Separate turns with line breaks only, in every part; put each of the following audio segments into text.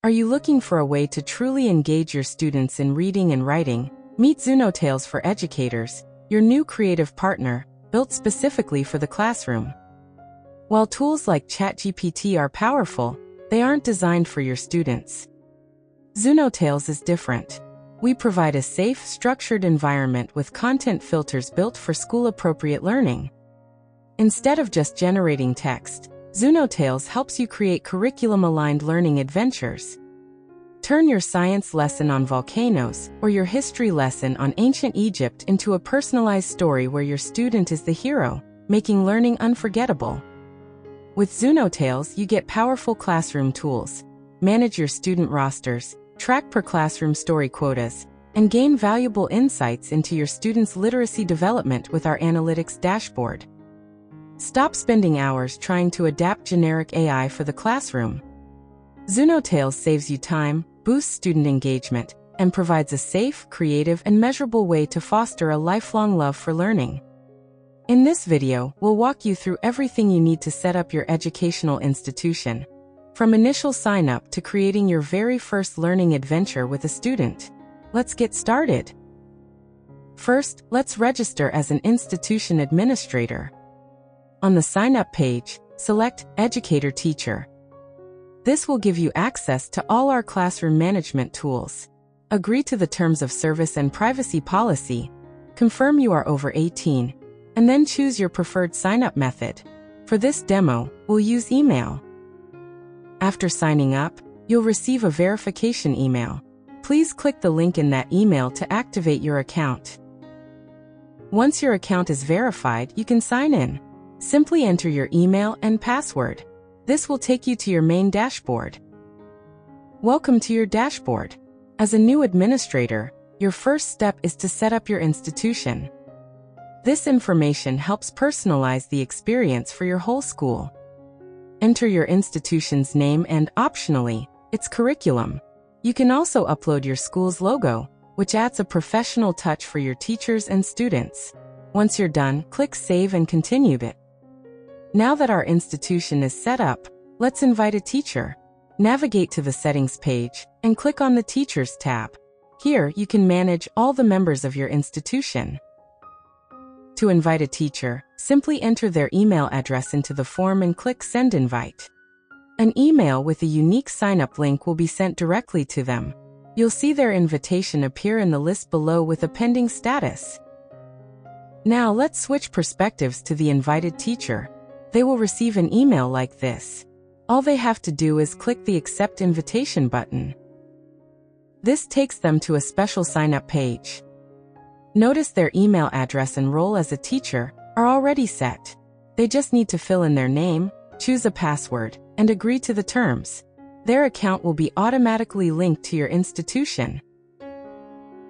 Are you looking for a way to truly engage your students in reading and writing? Meet ZunoTales for Educators, your new creative partner, built specifically for the classroom. While tools like ChatGPT are powerful, they aren't designed for your students. ZunoTales is different. We provide a safe, structured environment with content filters built for school-appropriate learning. Instead of just generating text, ZunoTales helps you create curriculum-aligned learning adventures. Turn your science lesson on volcanoes or your history lesson on ancient Egypt into a personalized story where your student is the hero, making learning unforgettable. With ZunoTales, you get powerful classroom tools, manage your student rosters, track per classroom story quotas, and gain valuable insights into your students' literacy development with our analytics dashboard. Stop spending hours trying to adapt generic AI for the classroom. ZunoTales saves you time, boosts student engagement, and provides a safe, creative, and measurable way to foster a lifelong love for learning. In this video, we'll walk you through everything you need to set up your educational institution, from initial sign-up to creating your very first learning adventure with a student. Let's get started. First, let's register as an institution administrator. On the sign-up page, select Educator Teacher. This will give you access to all our classroom management tools. Agree to the terms of service and privacy policy, confirm you are over 18, and then choose your preferred sign-up method. For this demo, we'll use email. After signing up, you'll receive a verification email. Please click the link in that email to activate your account. Once your account is verified, you can sign in. Simply enter your email and password. This will take you to your main dashboard. Welcome to your dashboard. As a new administrator, your first step is to set up your institution. This information helps personalize the experience for your whole school. Enter your institution's name and, optionally, its curriculum. You can also upload your school's logo, which adds a professional touch for your teachers and students. Once you're done, click Save and Continue it. Now that our institution is set up, let's invite a teacher. Navigate to the Settings page and click on the Teachers tab. Here, you can manage all the members of your institution. To invite a teacher, simply enter their email address into the form and click Send Invite. An email with a unique sign-up link will be sent directly to them. You'll see their invitation appear in the list below with a pending status. Now let's switch perspectives to the invited teacher. They will receive an email like this. All they have to do is click the Accept Invitation button. This takes them to a special sign-up page. Notice their email address and role as a teacher are already set. They just need to fill in their name, choose a password, and agree to the terms. Their account will be automatically linked to your institution.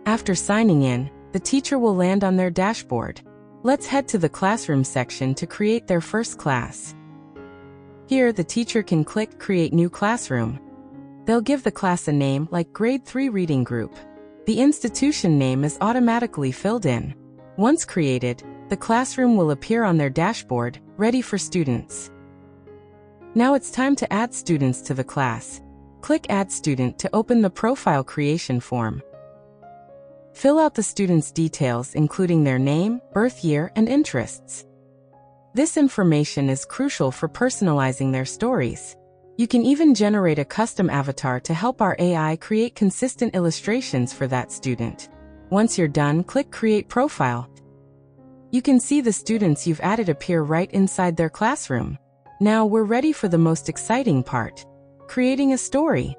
After signing in, the teacher will land on their dashboard. Let's head to the Classroom section to create their first class. Here, the teacher can click Create New Classroom. They'll give the class a name like Grade 3 Reading Group. The institution name is automatically filled in. Once created, the classroom will appear on their dashboard, ready for students. Now it's time to add students to the class. Click Add Student to open the profile creation form. Fill out the student's details including their name, birth year, and interests. This information is crucial for personalizing their stories. You can even generate a custom avatar to help our AI create consistent illustrations for that student. Once you're done, click Create Profile. You can see the students you've added appear right inside their classroom. Now we're ready for the most exciting part, creating a story.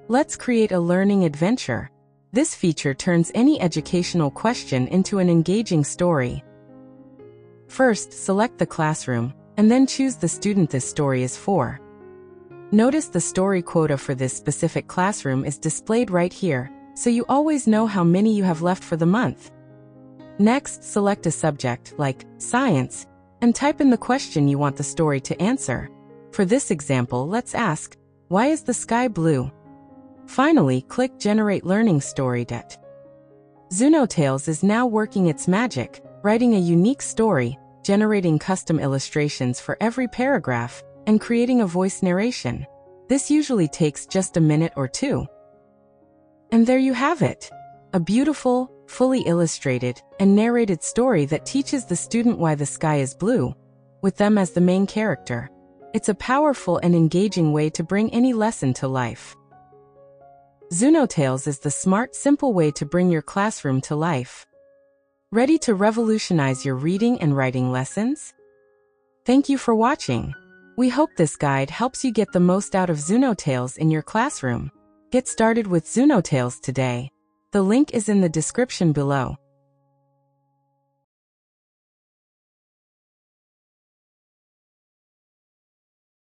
Let's create a learning adventure. This feature turns any educational question into an engaging story. First, select the classroom, and then choose the student this story is for. Notice the story quota for this specific classroom is displayed right here, so you always know how many you have left for the month. Next, select a subject, like science, and type in the question you want the story to answer. For this example, let's ask, why is the sky blue? Finally, click Generate Learning Story. ZunoTales is now working its magic, writing a unique story, generating custom illustrations for every paragraph, and creating a voice narration. This usually takes just a minute or two. And there you have it. A beautiful, fully illustrated, and narrated story that teaches the student why the sky is blue, with them as the main character. It's a powerful and engaging way to bring any lesson to life. ZunoTales is the smart, simple way to bring your classroom to life. Ready to revolutionize your reading and writing lessons? Thank you for watching. We hope this guide helps you get the most out of ZunoTales in your classroom. Get started with ZunoTales today. The link is in the description below.